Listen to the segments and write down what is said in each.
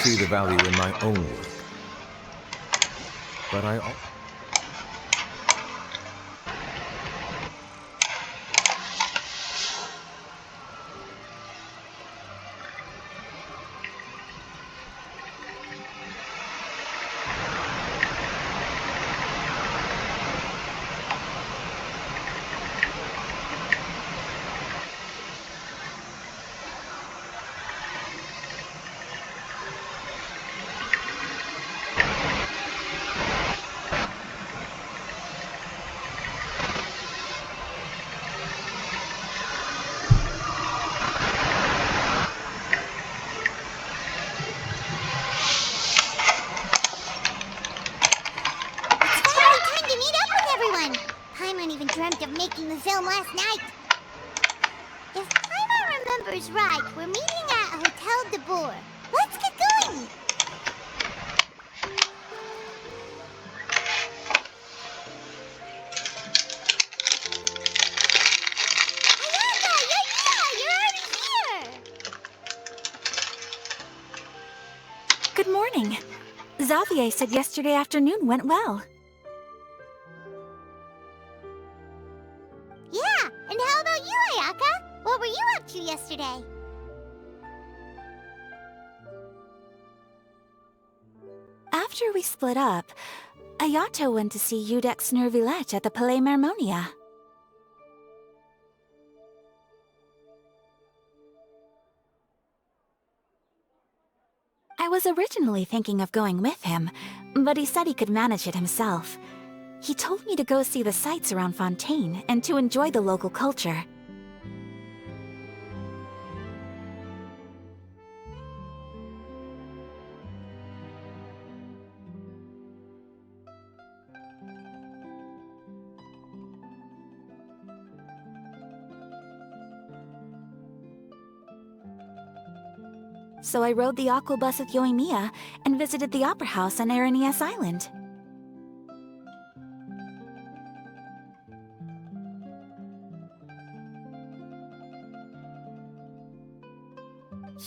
see the value in my own work. But Paimon even dreamt of making the film last night. If Paimon remembers right, we're meeting at Hotel de Boer. Let's get going! Ayaka! You're already here! Good morning. Xavier said yesterday afternoon went well. Yeah, and how about you, Ayaka? What were you up to yesterday? After we split up, Ayato went to see Udex Nervillette at the Palais Mermonia. I was originally thinking of going with him, but he said he could manage it himself. He told me to go see the sights around Fontaine and to enjoy the local culture. So I rode the aquabus with Yoimiya and visited the opera house on Aranias Island.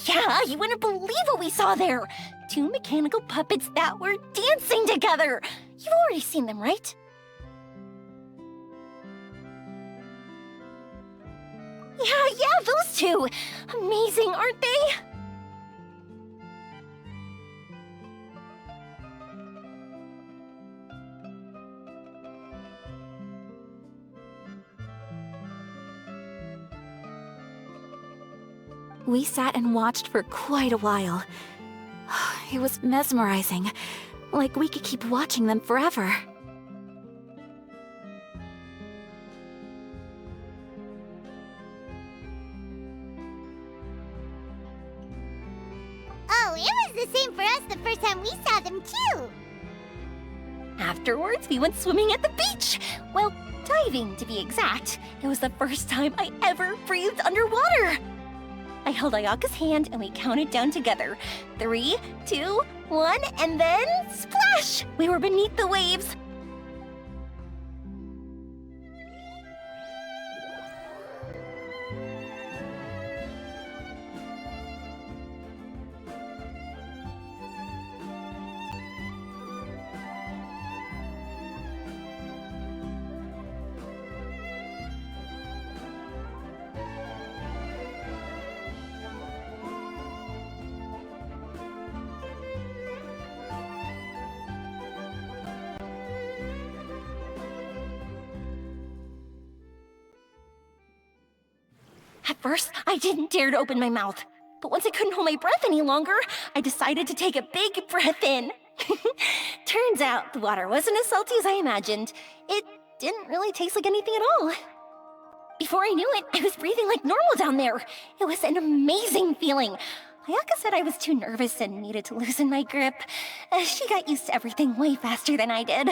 Yeah, you wouldn't believe what we saw there! 2 mechanical puppets that were dancing together! You've already seen them, right? Yeah, those two! Amazing, aren't they? We sat and watched for quite a while. It was mesmerizing, like we could keep watching them forever. Oh, it was the same for us the first time we saw them too! Afterwards, we went swimming at the beach! Well, diving to be exact. It was the first time I ever breathed underwater! I held Ayaka's hand and we counted down together. 3, 2, 1, and then splash! We were beneath the waves. At first, I didn't dare to open my mouth. But once I couldn't hold my breath any longer, I decided to take a big breath in. Turns out the water wasn't as salty as I imagined. It didn't really taste like anything at all. Before I knew it, I was breathing like normal down there. It was an amazing feeling. Ayaka said I was too nervous and needed to loosen my grip. She got used to everything way faster than I did.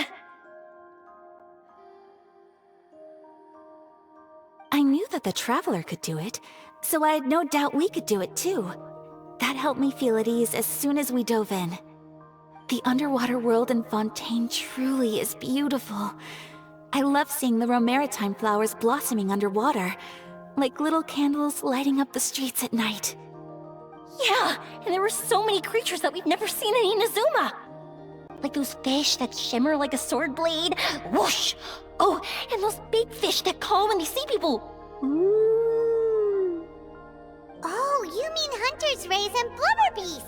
I knew that the Traveler could do it, so I had no doubt we could do it too. That helped me feel at ease as soon as we dove in. The underwater world in Fontaine truly is beautiful. I love seeing the romaritime flowers blossoming underwater, like little candles lighting up the streets at night. Yeah, and there were so many creatures that we've never seen in Inazuma. Like those fish that shimmer like a sword blade. Whoosh! Oh, and those big fish that call when they see people. Ooh. Oh, you mean Hunter's Rays and Blubber Beasts.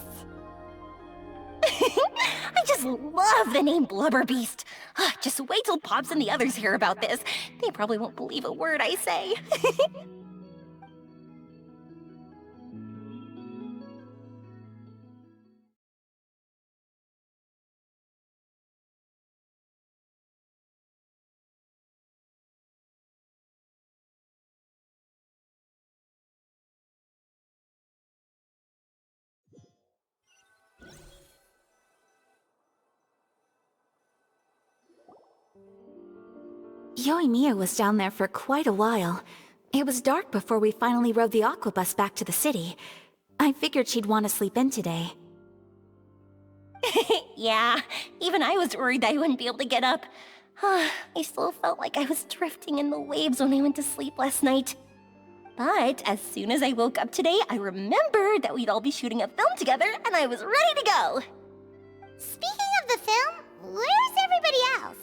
I just love the name Blubber Beast. Just wait till Pops and the others hear about this. They probably won't believe a word I say. Yoimiya was down there for quite a while. It was dark before we finally rode the aqua bus back to the city. I figured she'd want to sleep in today. Yeah, even I was worried I wouldn't be able to get up. I still felt like I was drifting in the waves when I went to sleep last night. But as soon as I woke up today, I remembered that we'd all be shooting a film together, and I was ready to go. Speaking of the film, where's everybody else?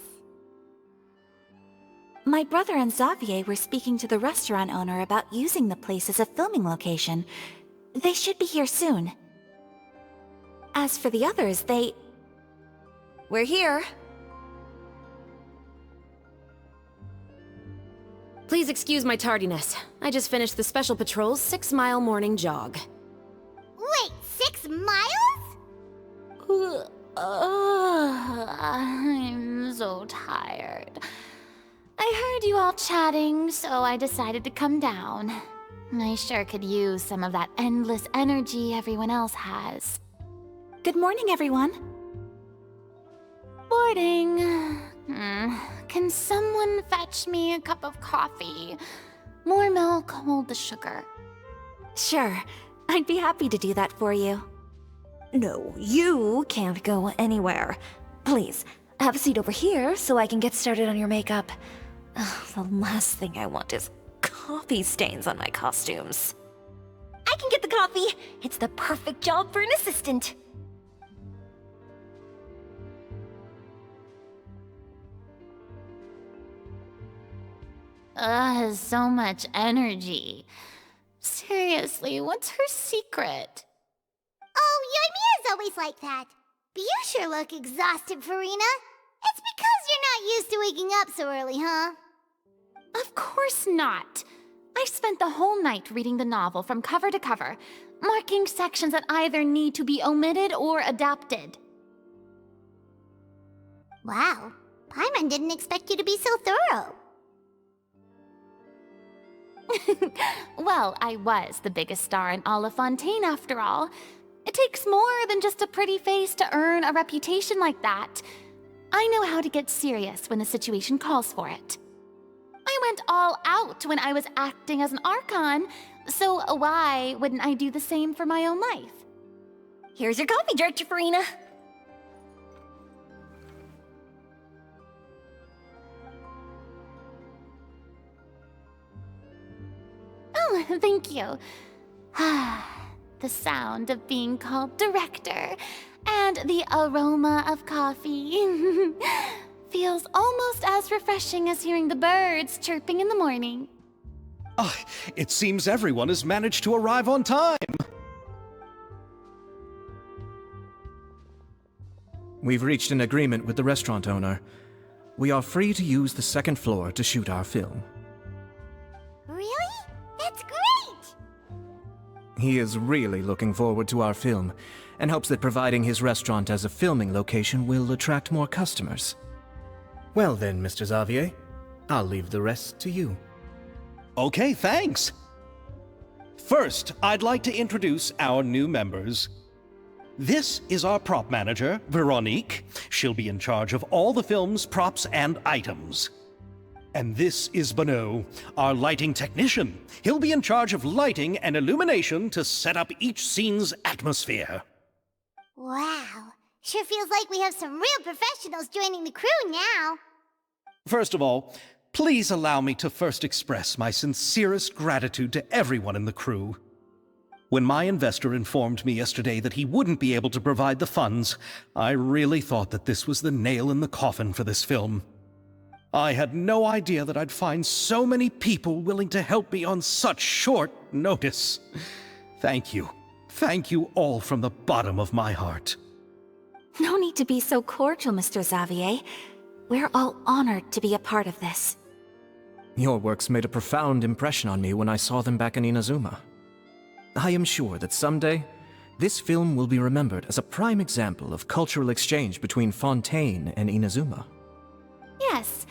My brother and Xavier were speaking to the restaurant owner about using the place as a filming location. They should be here soon. As for the others, We're here. Please excuse my tardiness. I just finished the Special Patrol's 6-mile morning jog. Wait, 6 miles? I'm so tired. I heard you all chatting, so I decided to come down. I sure could use some of that endless energy everyone else has. Good morning, everyone. Morning. Can someone fetch me a cup of coffee? More milk, hold the sugar. Sure, I'd be happy to do that for you. No, you can't go anywhere. Please, have a seat over here so I can get started on your makeup. The last thing I want is coffee stains on my costumes. I can get the coffee. It's the perfect job for an assistant. So much energy. Seriously, what's her secret? Oh, Yoimiya's always like that. But you sure look exhausted, Farina. It's because you're not used to waking up so early, huh? Of course not. I spent the whole night reading the novel from cover to cover, marking sections that either need to be omitted or adapted. Wow, Paimon didn't expect you to be so thorough. Well, I was the biggest star in Olifontaine after all. It takes more than just a pretty face to earn a reputation like that. I know how to get serious when the situation calls for it. I went all out when I was acting as an Archon, so why wouldn't I do the same for my own life? Here's your coffee, Director Farina. Oh, thank you. The sound of being called director and the aroma of coffee feels almost as refreshing as hearing the birds chirping in the morning. It seems everyone has managed to arrive on time. We've reached an agreement with the restaurant owner. We are free to use the second floor to shoot our film. Really? That's great! He is really looking forward to our film, and hopes that providing his restaurant as a filming location will attract more customers. Well then, Mr. Xavier, I'll leave the rest to you. Okay, thanks. First, I'd like to introduce our new members. This is our prop manager, Veronique. She'll be in charge of all the film's props and items. And this is Bonneau, our lighting technician. He'll be in charge of lighting and illumination to set up each scene's atmosphere. Wow, sure feels like we have some real professionals joining the crew now. First of all, please allow me to first express my sincerest gratitude to everyone in the crew. When my investor informed me yesterday that he wouldn't be able to provide the funds, I really thought that this was the nail in the coffin for this film. I had no idea that I'd find so many people willing to help me on such short notice. Thank you. Thank you all from the bottom of my heart. No need to be so cordial, Mr. Xavier. We're all honored to be a part of this. Your works made a profound impression on me when I saw them back in Inazuma. I am sure that someday, this film will be remembered as a prime example of cultural exchange between Fontaine and Inazuma. Yes,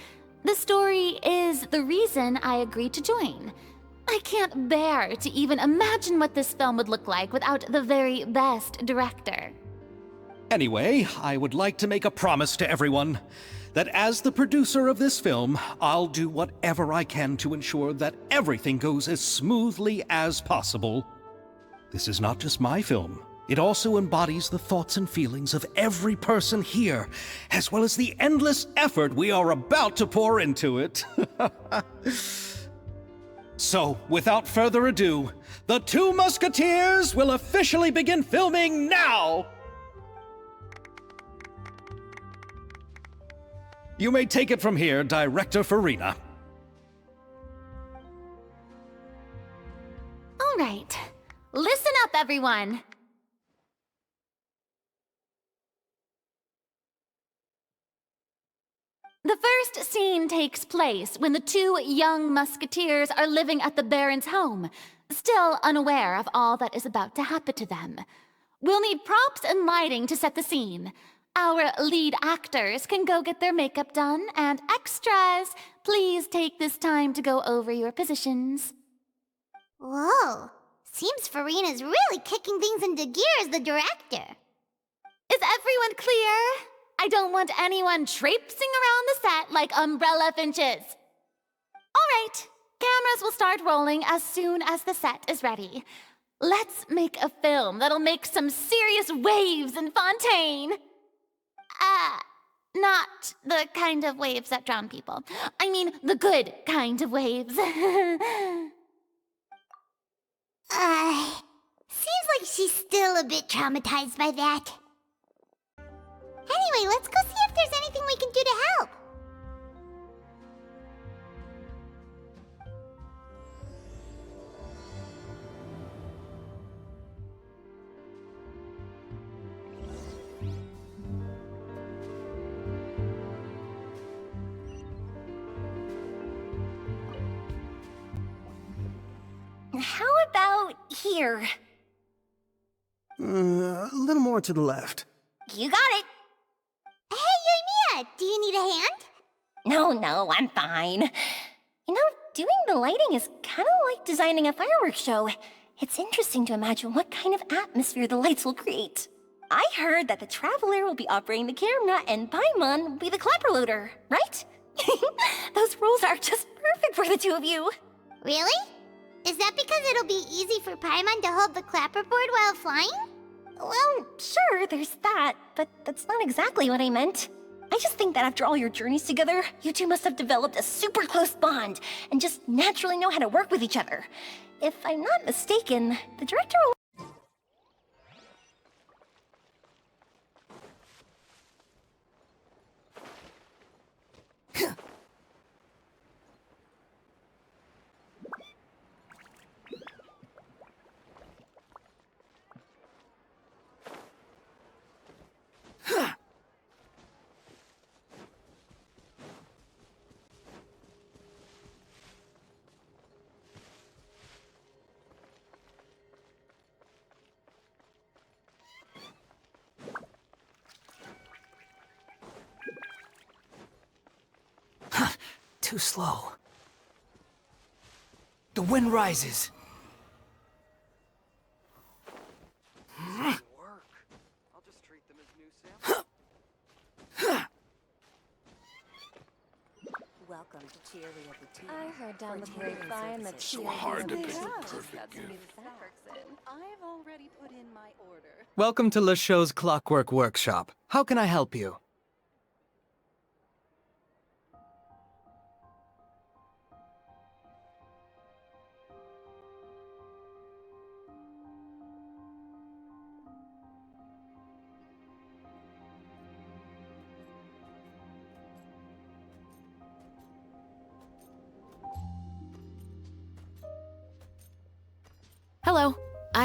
the story is the reason I agreed to join. I can't bear to even imagine what this film would look like without the very best director. Anyway, I would like to make a promise to everyone that as the producer of this film, I'll do whatever I can to ensure that everything goes as smoothly as possible. This is not just my film. It also embodies the thoughts and feelings of every person here, as well as the endless effort we are about to pour into it. So, without further ado, the Two Musketeers will officially begin filming now! You may take it from here, Director Farina. All right, listen up, everyone. The first scene takes place when the two young musketeers are living at the Baron's home, still unaware of all that is about to happen to them. We'll need props and lighting to set the scene. Our lead actors can go get their makeup done, and extras, please take this time to go over your positions. Whoa, seems Farina's really kicking things into gear as the director. Is everyone clear? I don't want anyone traipsing around the set like umbrella finches. All right, cameras will start rolling as soon as the set is ready. Let's make a film that'll make some serious waves in Fontaine. Not the kind of waves that drown people. I mean, the good kind of waves. Seems like she's still a bit traumatized by that. Anyway, let's go see if there's anything we can do to help. How about here? A little more to the left. You got it. Hey, Yoimiya, do you need a hand? No, I'm fine. You know, doing the lighting is kind of like designing a fireworks show. It's interesting to imagine what kind of atmosphere the lights will create. I heard that the Traveler will be operating the camera and Paimon will be the clapper loader, right? Those roles are just perfect for the two of you. Really? Is that because it'll be easy for Paimon to hold the clapperboard while flying? Well, sure, there's that, but that's not exactly what I meant. I just think that after all your journeys together, you two must have developed a super close bond and just naturally know how to work with each other. If I'm not mistaken, the director will... Too slow. The wind rises. Welcome to Cheery of the Team. I heard down the grapevine that So hard to pick the perfect gift. I've already put in my order. Welcome to LeShow's Clockwork Workshop. How can I help you?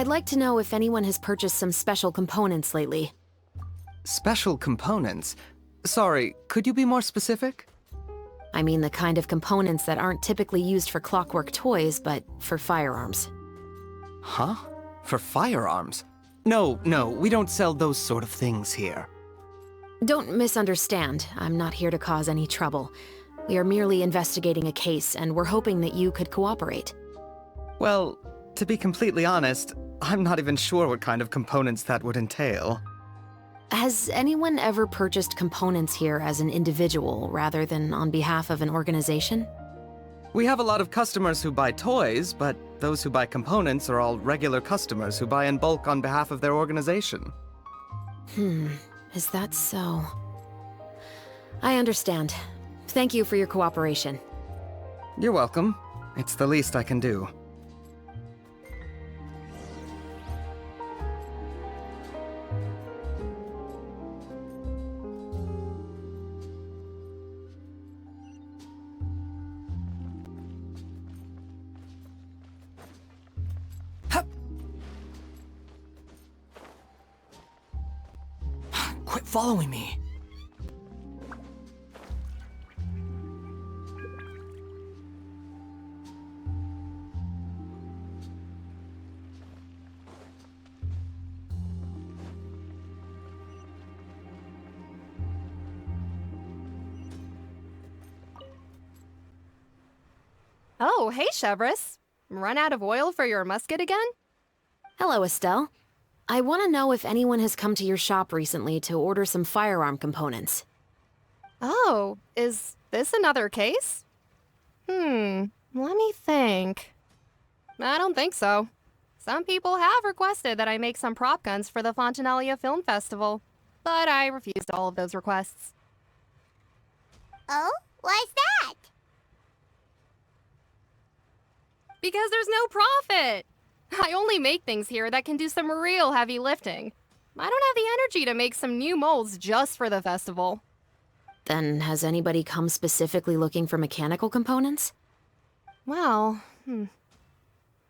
I'd like to know if anyone has purchased some special components lately. Special components? Sorry, could you be more specific? I mean the kind of components that aren't typically used for clockwork toys, but for firearms. Huh? For firearms? No, we don't sell those sort of things here. Don't misunderstand. I'm not here to cause any trouble. We are merely investigating a case, and we're hoping that you could cooperate. Well, to be completely honest, I'm not even sure what kind of components that would entail. Has anyone ever purchased components here as an individual rather than on behalf of an organization? We have a lot of customers who buy toys, but those who buy components are all regular customers who buy in bulk on behalf of their organization. Is that so? I understand. Thank you for your cooperation. You're welcome. It's the least I can do. Quit following me. Oh, hey, Chevris. Run out of oil for your musket again? Hello, Estelle. I want to know if anyone has come to your shop recently to order some firearm components. Oh, is this another case? Let me think. I don't think so. Some people have requested that I make some prop guns for the Fontanalia Film Festival, but I refused all of those requests. Oh? Why's that? Because there's no profit! I only make things here that can do some real heavy lifting. I don't have the energy to make some new molds just for the festival. Then has anybody come specifically looking for mechanical components? Well,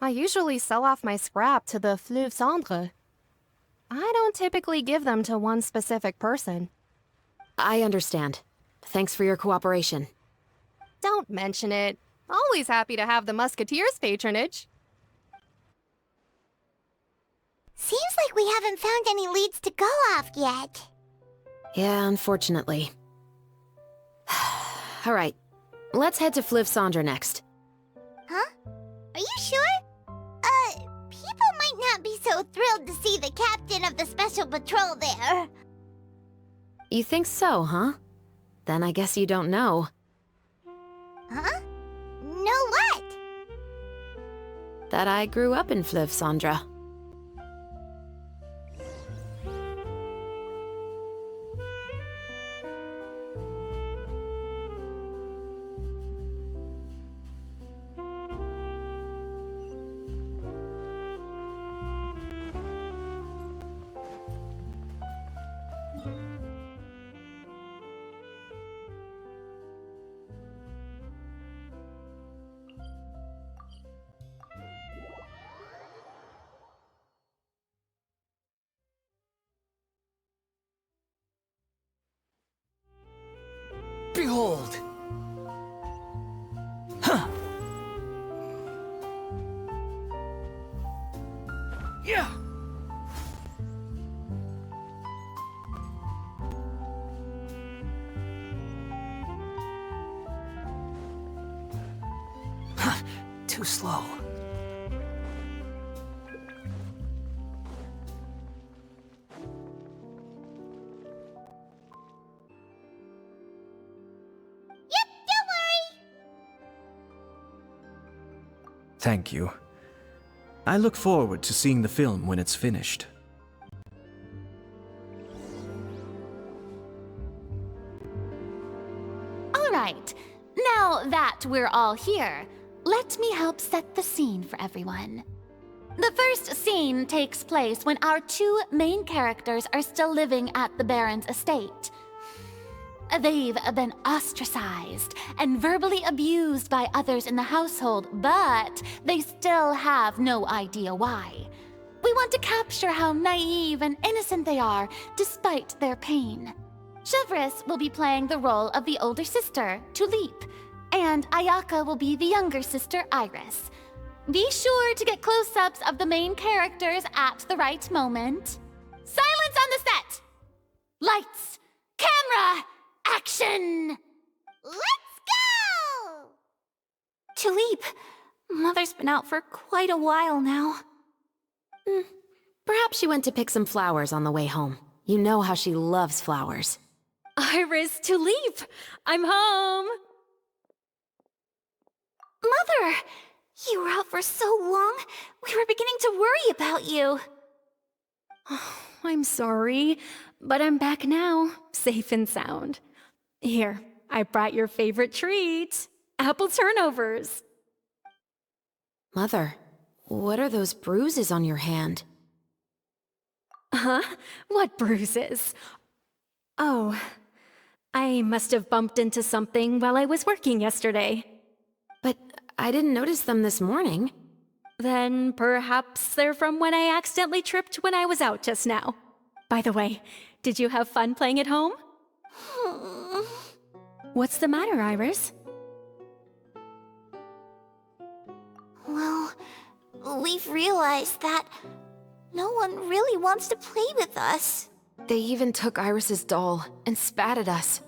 I usually sell off my scrap to the Fleuve Cendre. I don't typically give them to one specific person. I understand. Thanks for your cooperation. Don't mention it. Always happy to have the Musketeers' patronage. Seems like we haven't found any leads to go off yet. Yeah, unfortunately. All right, let's head to Fleuve Cendre next. Huh? Are you sure? People might not be so thrilled to see the captain of the special patrol there. You think so, huh? Then I guess you don't know. Huh? Know what? That I grew up in Fleuve Cendre. Behold! Huh! Yeah! Too slow. Thank you. I look forward to seeing the film when it's finished. All right, now that we're all here, let me help set the scene for everyone. The first scene takes place when our two main characters are still living at the Baron's estate. They've been ostracized and verbally abused by others in the household, but they still have no idea why. We want to capture how naive and innocent they are, despite their pain. Chevres will be playing the role of the older sister, Tulip, and Ayaka will be the younger sister, Iris. Be sure to get close-ups of the main characters at the right moment. Silence on the set! Lights, camera, action! Let's go! Tulip, Mother's been out for quite a while now. Perhaps she went to pick some flowers on the way home. You know how she loves flowers. Iris, Tulip! I'm home! Mother! You were out for so long, we were beginning to worry about you. I'm sorry, but I'm back now, safe and sound. Here, I brought your favorite treat, apple turnovers. Mother, what are those bruises on your hand? Huh? What bruises? Oh, I must have bumped into something while I was working yesterday. But I didn't notice them this morning. Then perhaps they're from when I accidentally tripped when I was out just now. By the way, did you have fun playing at home? What's the matter, Iris? Well, we've realized that no one really wants to play with us. They even took Iris's doll and spat at us.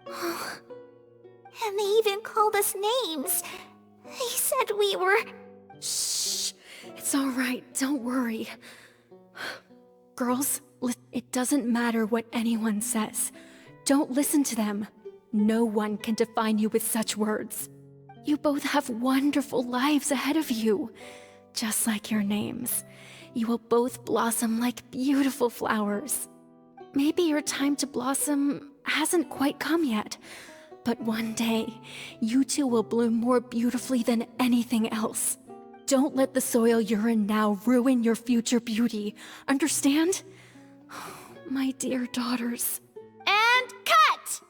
And they even called us names. They said we were... Shh! It's all right, don't worry. Girls, it doesn't matter what anyone says. Don't listen to them. No one can define you with such words. You both have wonderful lives ahead of you. Just like your names. You will both blossom like beautiful flowers. Maybe your time to blossom hasn't quite come yet, but one day, you two will bloom more beautifully than anything else. Don't let the soil you're in now ruin your future beauty. Understand? My dear daughters. And cut!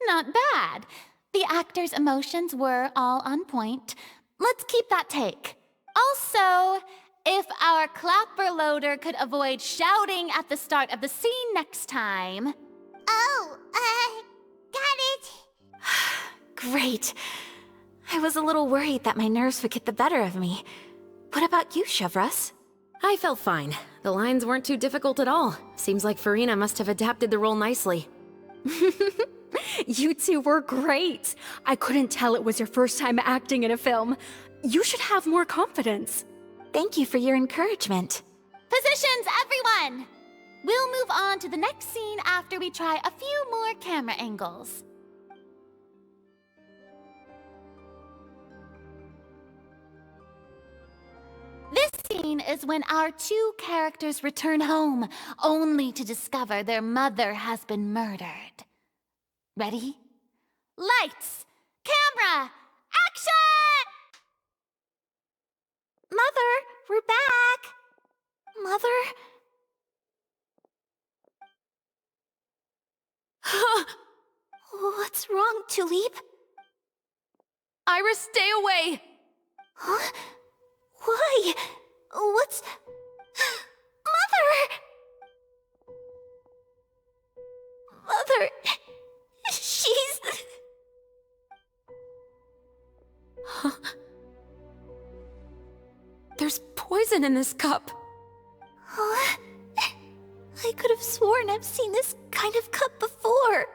Not bad. The actors' emotions were all on point. Let's keep that take. Also, if our clapper loader could avoid shouting at the start of the scene next time... Oh, got it. Great. I was a little worried that my nerves would get the better of me. What about you, Chevres? I felt fine. The lines weren't too difficult at all. Seems like Farina must have adapted the role nicely. You two were great. I couldn't tell it was your first time acting in a film. You should have more confidence. Thank you for your encouragement. Positions, everyone! We'll move on to the next scene after we try a few more camera angles. This scene is when our two characters return home, only to discover their mother has been murdered. Ready? Lights! Camera! Action! Mother, we're back! Mother? What's wrong, Tulip? Iris, stay away! Huh? Why? What's... Mother! Mother... She's... There's poison in this cup. Huh? I could have sworn I've seen this kind of cup before.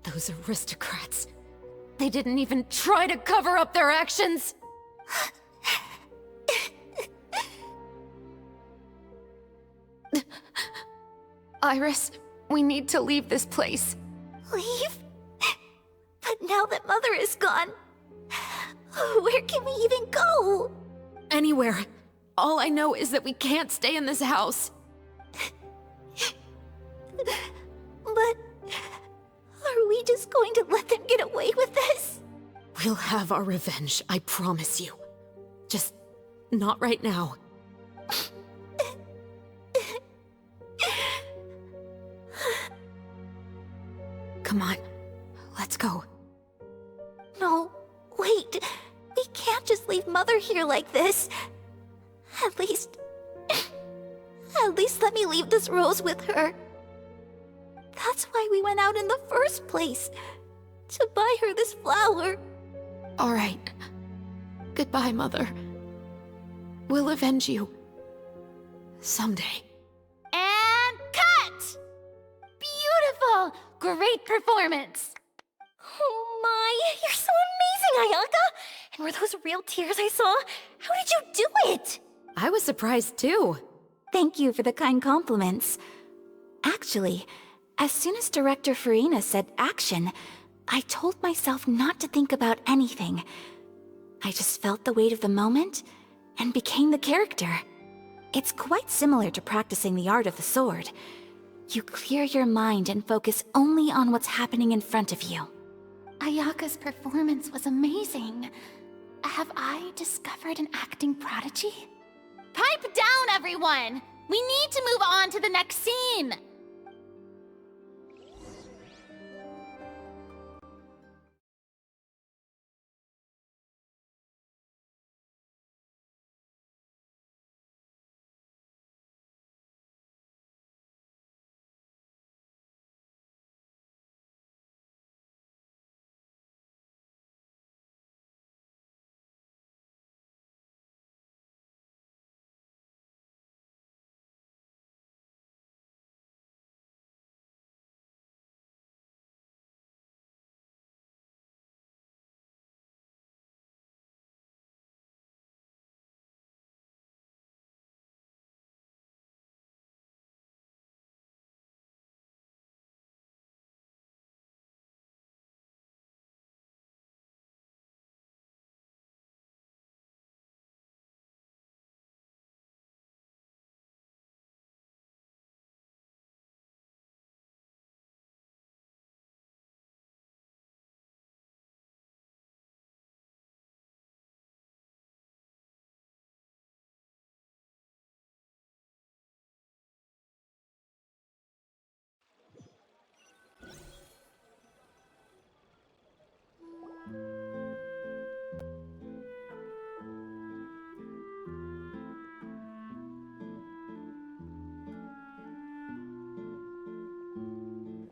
Those aristocrats. They didn't even try to cover up their actions. Iris, we need to leave this place. Leave? But now that Mother is gone, where can we even go? Anywhere. All I know is that we can't stay in this house. But are we just going to let them get away with this? We'll have our revenge, I promise you. Just not right now. Come on, let's go. No, wait. We can't just leave Mother here like this. At least let me leave this rose with her. That's why we went out in the first place. To buy her this flower. All right. Goodbye, Mother. We'll avenge you. Someday. And cut! Beautiful! Great performance! Oh my, you're so amazing, Ayaka! And were those real tears I saw? How did you do it? I was surprised too. Thank you for the kind compliments. Actually, as soon as Director Farina said action, I told myself not to think about anything. I just felt the weight of the moment and became the character. It's quite similar to practicing the art of the sword. You clear your mind and focus only on what's happening in front of you. Ayaka's performance was amazing. Have I discovered an acting prodigy? Pipe down, everyone! We need to move on to the next scene!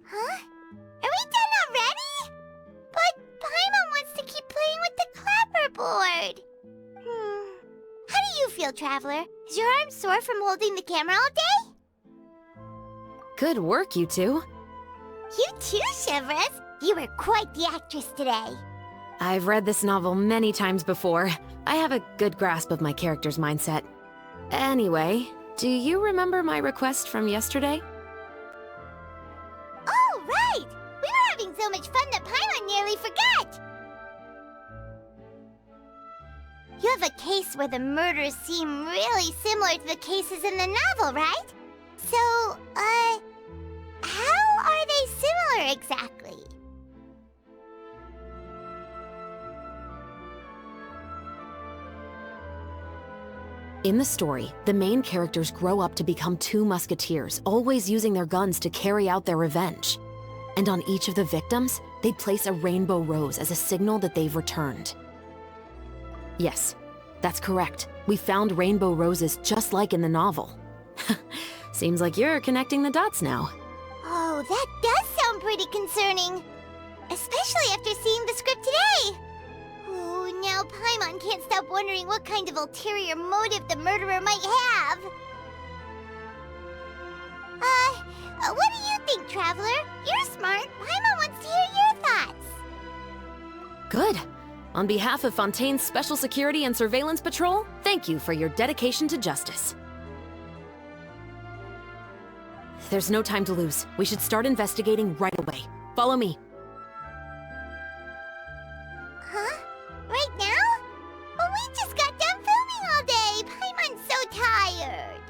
Huh? Are we done already? But Paimon wants to keep playing with the clapperboard. How do you feel, Traveler? Is your arm sore from holding the camera all day? Good work, you two. You too, Shivers. You were quite the actress today. I've read this novel many times before. I have a good grasp of my character's mindset. Anyway, do you remember my request from yesterday? Oh, right! We were having so much fun that Paimon nearly forgot! You have a case where the murders seem really similar to the cases in the novel, right? So, how are they similar exactly? In the story, the main characters grow up to become two musketeers, always using their guns to carry out their revenge. And on each of the victims, they place a rainbow rose as a signal that they've returned. Yes, that's correct. We found rainbow roses just like in the novel. Seems like you're connecting the dots now. Oh, that does sound pretty concerning. Especially after seeing the script today. Oh, now Paimon can't stop wondering what kind of ulterior motive the murderer might have. What do you think, Traveler? You're smart. Paimon wants to hear your thoughts. Good. On behalf of Fontaine's Special Security and Surveillance Patrol, thank you for your dedication to justice. There's no time to lose. We should start investigating right away. Follow me. Huh? Right now? But we just got done filming all day. Paimon's so tired.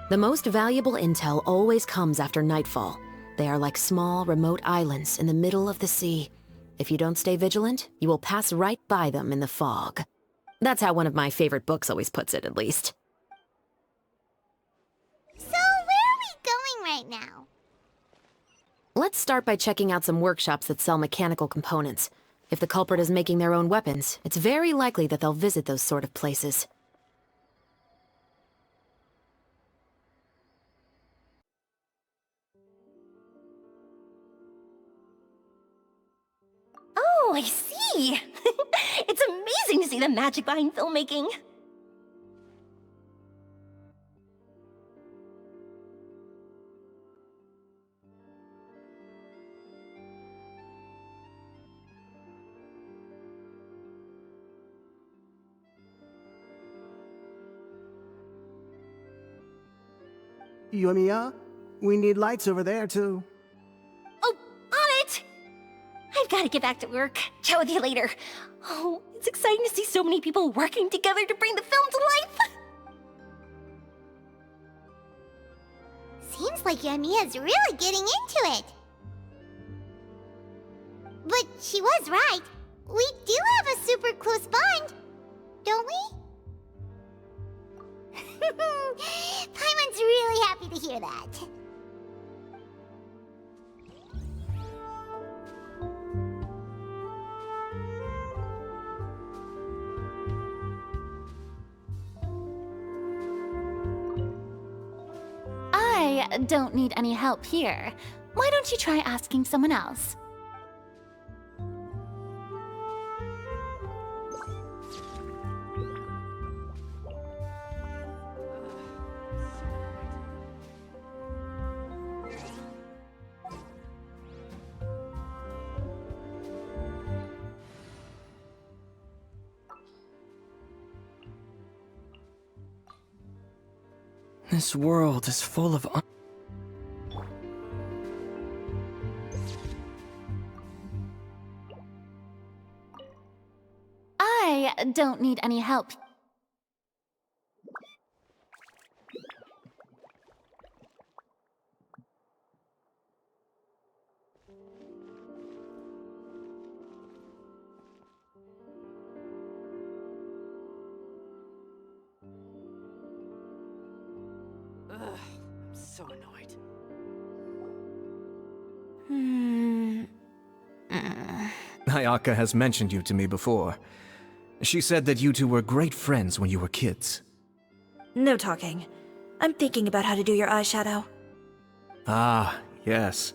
The most valuable intel always comes after nightfall. They are like small, remote islands in the middle of the sea. If you don't stay vigilant, you will pass right by them in the fog. That's how one of my favorite books always puts it, at least. So, where are we going right now? Let's start by checking out some workshops that sell mechanical components. If the culprit is making their own weapons, it's very likely that they'll visit those sort of places. Oh, I see! It's amazing to see the magic behind filmmaking. Yoimiya, we need lights over there, too. Oh, on it! I've got to get back to work. Chat with you later. Oh, it's exciting to see so many people working together to bring the film to life. Seems like Yoimiya's really getting into it. But she was right. We do have a super close bond, don't we? Paimon's really happy to hear that. I don't need any help here. Why don't you try asking someone else? This world is full of I don't need any help. Ugh, I'm so annoyed. Ayaka has mentioned you to me before. She said that you two were great friends when you were kids. No talking. I'm thinking about how to do your eyeshadow. Ah, yes.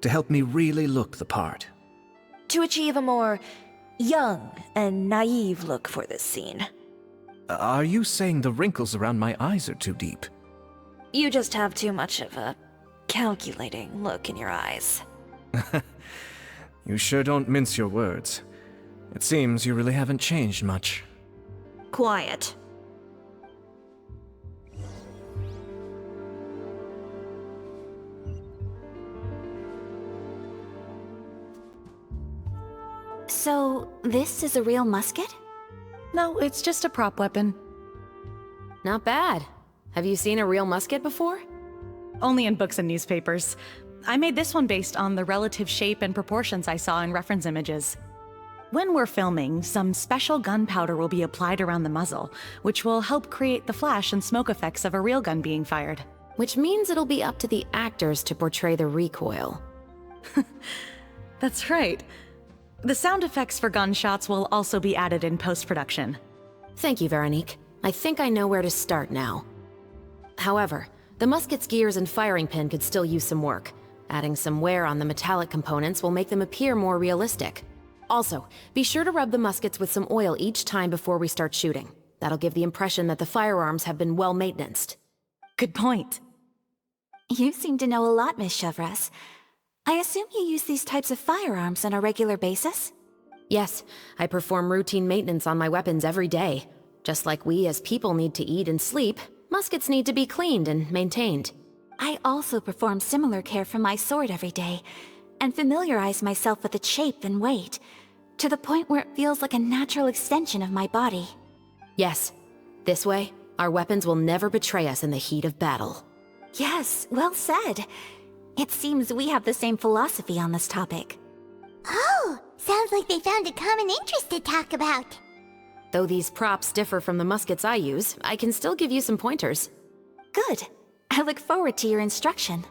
To help me really look the part. To achieve a more young and naive look for this scene. Are you saying the wrinkles around my eyes are too deep? You just have too much of a calculating look in your eyes. You sure don't mince your words. It seems you really haven't changed much. Quiet. So, this is a real musket? No, it's just a prop weapon. Not bad. Have you seen a real musket before? Only in books and newspapers. I made this one based on the relative shape and proportions I saw in reference images. When we're filming, some special gunpowder will be applied around the muzzle, which will help create the flash and smoke effects of a real gun being fired. Which means it'll be up to the actors to portray the recoil. That's right. The sound effects for gunshots will also be added in post-production. Thank you, Veronique. I think I know where to start now. However, the musket's gears and firing pin could still use some work. Adding some wear on the metallic components will make them appear more realistic. Also, be sure to rub the muskets with some oil each time before we start shooting. That'll give the impression that the firearms have been well maintained. Good point. You seem to know a lot, Miss Chevres. I assume you use these types of firearms on a regular basis? Yes, I perform routine maintenance on my weapons every day. Just like we as people need to eat and sleep, muskets need to be cleaned and maintained. I also perform similar care for my sword every day, and familiarize myself with its shape and weight, to the point where it feels like a natural extension of my body. Yes. This way, our weapons will never betray us in the heat of battle. Yes, well said. It seems we have the same philosophy on this topic. Oh, sounds like they found a common interest to talk about. Though these props differ from the muskets I use, I can still give you some pointers. Good. I look forward to your instruction.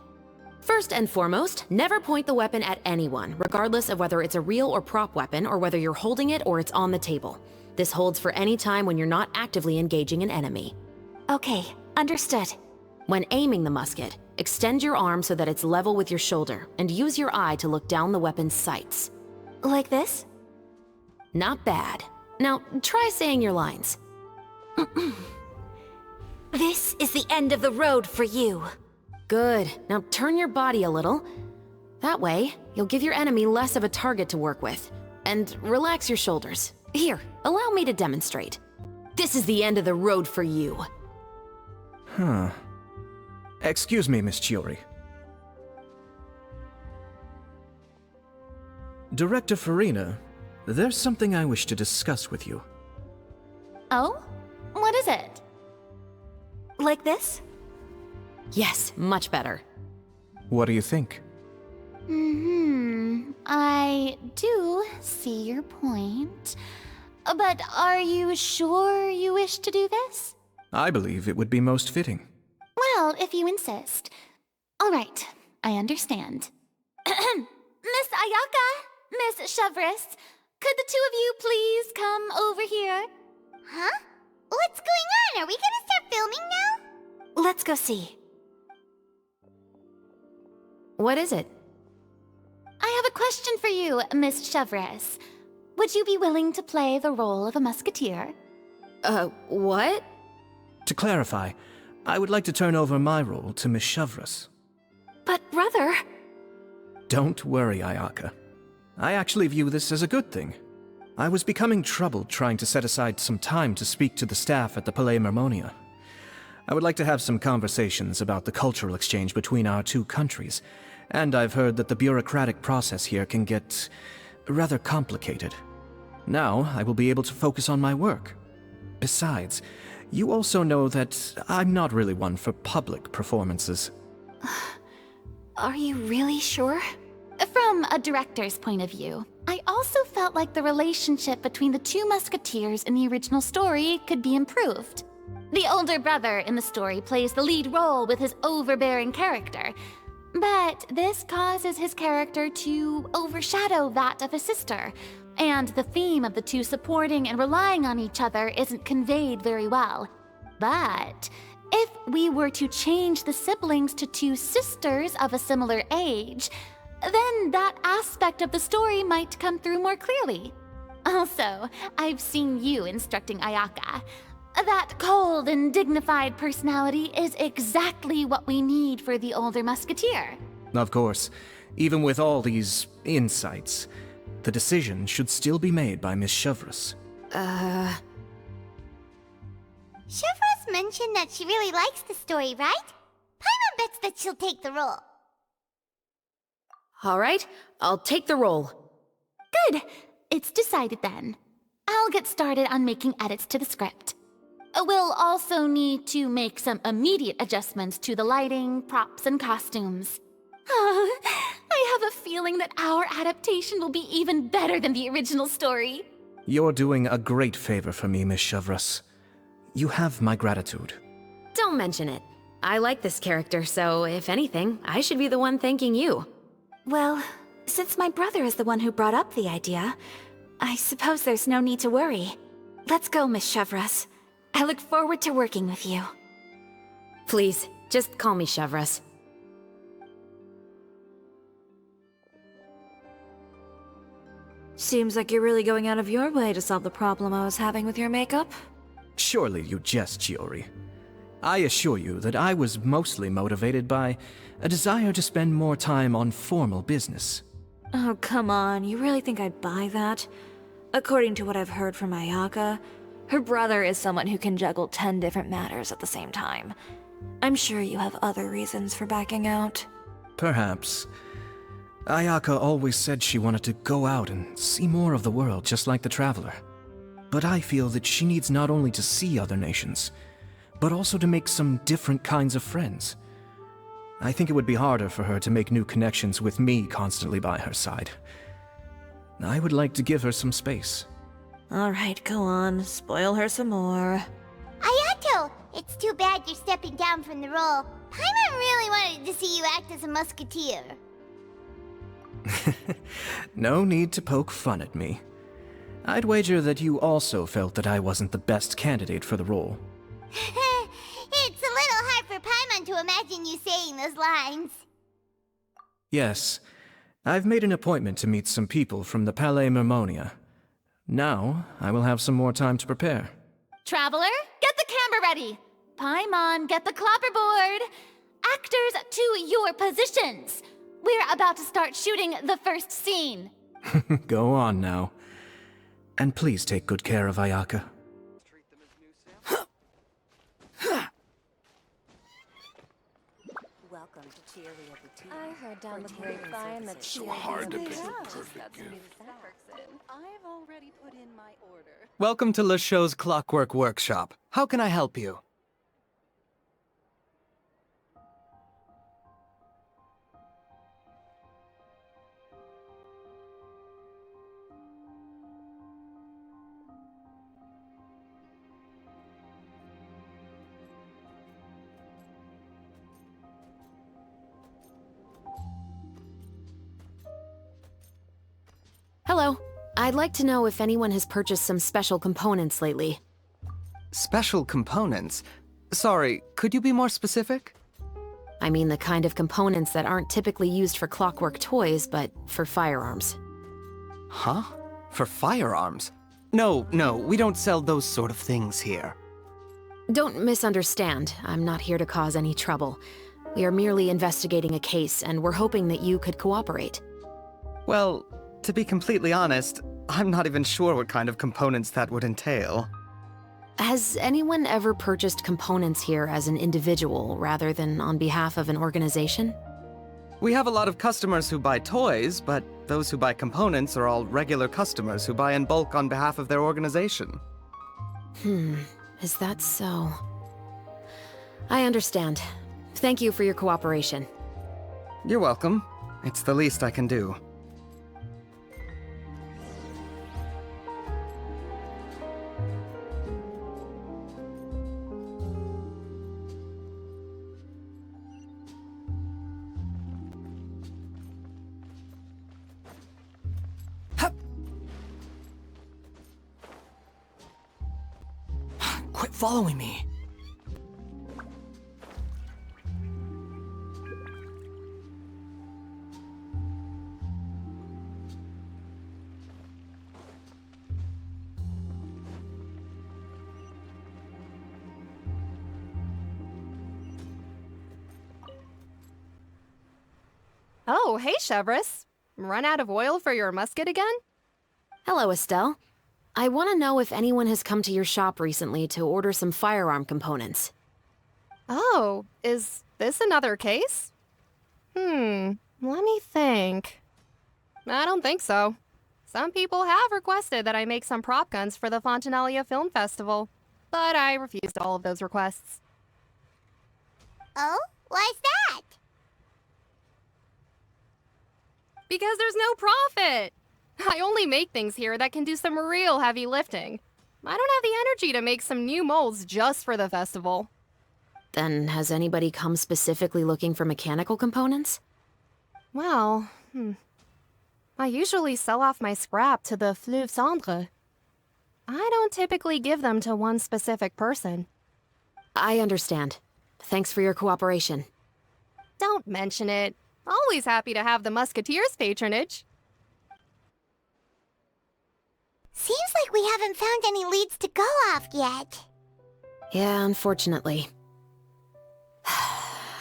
First and foremost, never point the weapon at anyone, regardless of whether it's a real or prop weapon or whether you're holding it or it's on the table. This holds for any time when you're not actively engaging an enemy. Okay, understood. When aiming the musket, extend your arm so that it's level with your shoulder, and use your eye to look down the weapon's sights. Like this? Not bad. Now, try saying your lines. This is the end of the road for you. Good. Now turn your body a little. That way, you'll give your enemy less of a target to work with. And relax your shoulders. Here, allow me to demonstrate. This is the end of the road for you. Huh. Excuse me, Miss Chiori. Director Farina, there's something I wish to discuss with you. Oh? What is it? Like this? Yes, much better. What do you think? I do see your point. But are you sure you wish to do this? I believe it would be most fitting. Well, if you insist. All right, I understand. Miss Ayaka, Miss Chevres, could the two of you please come over here? Huh? What's going on? Are we gonna start filming now? Let's go see. What is it? I have a question for you, Miss Chevres. Would you be willing to play the role of a musketeer? What? To clarify, I would like to turn over my role to Miss Chevres. But brother... Don't worry, Ayaka. I actually view this as a good thing. I was becoming troubled trying to set aside some time to speak to the staff at the Palais Mermonia. I would like to have some conversations about the cultural exchange between our two countries, and I've heard that the bureaucratic process here can get rather complicated. Now, I will be able to focus on my work. Besides, you also know that I'm not really one for public performances. Are you really sure? From a director's point of view, I also felt like the relationship between the two musketeers in the original story could be improved. The older brother in the story plays the lead role with his overbearing character, but this causes his character to overshadow that of his sister, and the theme of the two supporting and relying on each other isn't conveyed very well. But if we were to change the siblings to two sisters of a similar age, then that aspect of the story might come through more clearly. Also, I've seen you instructing Ayaka. That cold and dignified personality is exactly what we need for the older musketeer. Of course, even with all these insights, the decision should still be made by Miss Chevres. Chevres mentioned that she really likes the story, right? Paimon bets that she'll take the role. All right, I'll take the role. Good. It's decided then. I'll get started on making edits to the script. We'll also need to make some immediate adjustments to the lighting, props, and costumes. I have a feeling that our adaptation will be even better than the original story. You're doing a great favor for me, Miss Chevres. You have my gratitude. Don't mention it. I like this character, so if anything, I should be the one thanking you. Well, since my brother is the one who brought up the idea, I suppose there's no need to worry. Let's go, Miss Chevres. I look forward to working with you. Please, just call me Chevres. Seems like you're really going out of your way to solve the problem I was having with your makeup. Surely you jest, Chiori. I assure you that I was mostly motivated by a desire to spend more time on formal business. Oh, come on. You really think I'd buy that? According to what I've heard from Ayaka, her brother is someone who can juggle 10 different matters at the same time. I'm sure you have other reasons for backing out. Perhaps. Ayaka always said she wanted to go out and see more of the world, just like the Traveler. But I feel that she needs not only to see other nations, but also to make some different kinds of friends. I think it would be harder for her to make new connections with me constantly by her side. I would like to give her some space. Alright, go on. Spoil her some more. Ayato! It's too bad you're stepping down from the role. Paimon really wanted to see you act as a musketeer. No need to poke fun at me. I'd wager that you also felt that I wasn't the best candidate for the role. It's a little hard for Paimon to imagine you saying those lines. Yes, I've made an appointment to meet some people from the Palais Mermonia. Now, I will have some more time to prepare. Traveler, get the camera ready! Paimon, get the clapperboard! Actors, to your positions! We're about to start shooting the first scene. Go on now. And please take good care of Ayaka. Welcome to Cheery of the Tea. I heard down the grapevine that so hard to pick a perfect gift. I've already put in my order. Welcome to Le Show's Clockwork Workshop. How can I help you? Hello. I'd like to know if anyone has purchased some special components lately. Special components? Sorry, could you be more specific? I mean the kind of components that aren't typically used for clockwork toys, but for firearms. Huh? For firearms? No, we don't sell those sort of things here. Don't misunderstand. I'm not here to cause any trouble. We are merely investigating a case, and we're hoping that you could cooperate. Well, to be completely honest, I'm not even sure what kind of components that would entail. Has anyone ever purchased components here as an individual rather than on behalf of an organization? We have a lot of customers who buy toys, but those who buy components are all regular customers who buy in bulk on behalf of their organization. Is that so? I understand. Thank you for your cooperation. You're welcome. It's the least I can do. Quit following me. Oh, hey, Chevris. Run out of oil for your musket again? Hello, Estelle. I want to know if anyone has come to your shop recently to order some firearm components. Oh, is this another case? Let me think. I don't think so. Some people have requested that I make some prop guns for the Fontenalia Film Festival, but I refused all of those requests. Oh? Why's that? Because there's no profit! I only make things here that can do some real heavy lifting. I don't have the energy to make some new molds just for the festival. Then has anybody come specifically looking for mechanical components? Well, I usually sell off my scrap to the Fleuve Cendre. I don't typically give them to one specific person. I understand. Thanks for your cooperation. Don't mention it. Always happy to have the Musketeers' patronage. Seems like we haven't found any leads to go off yet. Yeah, unfortunately.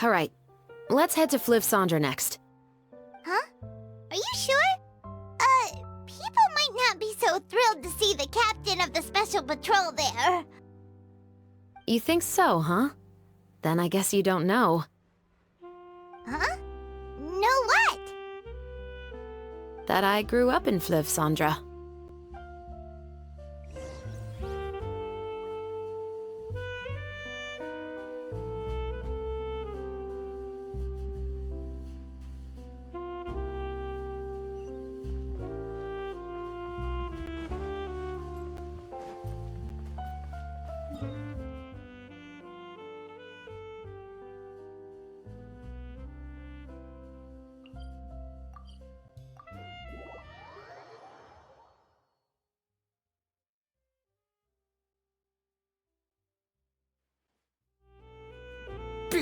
All right, let's head to Fleuve Cendre next. Huh? Are you sure? People might not be so thrilled to see the captain of the special patrol there. You think so, huh? Then I guess you don't know. Huh? Know what? That I grew up in Fleuve Cendre.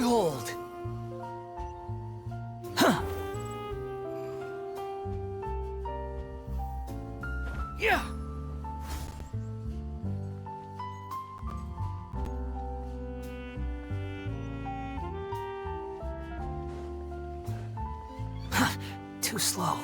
hold. Huh. Yeah. Too slow.